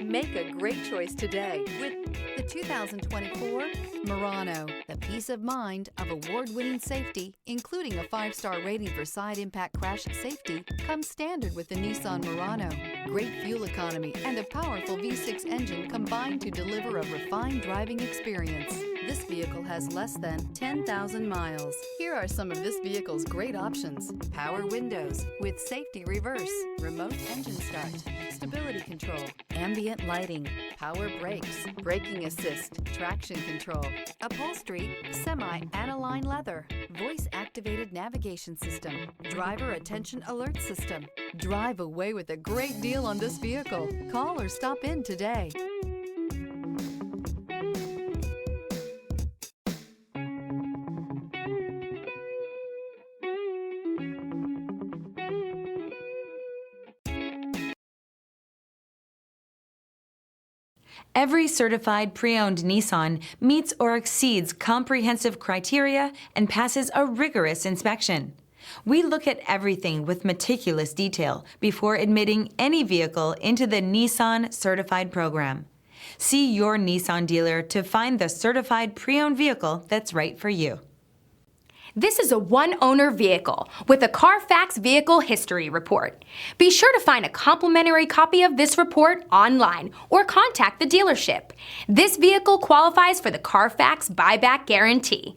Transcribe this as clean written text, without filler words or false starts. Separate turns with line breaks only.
Make a great choice today with the 2024 Murano. The peace of mind of award-winning safety, including a 5-star rating for side impact crash safety, comes standard with the Nissan Murano. Great fuel economy and a powerful V6 engine combine to deliver a refined driving experience. This vehicle has less than 10,000 miles. Here are some of this vehicle's great options: power windows with safety reverse, remote engine start, stability control, ambient lighting, power brakes, braking assist, traction control, upholstery, semi-aniline leather, voice-activated navigation system, driver attention alert system. Drive away with a great deal on this vehicle. Call or stop in today.
Every certified pre-owned Nissan meets or exceeds comprehensive criteria and passes a rigorous inspection. We look at everything with meticulous detail before admitting any vehicle into the Nissan Certified Program. See your Nissan dealer to find the certified pre-owned vehicle that's right for you.
This is a one-owner vehicle with a Carfax Vehicle History Report. Be sure to find a complimentary copy of this report online or contact the dealership. This vehicle qualifies for the Carfax Buyback Guarantee.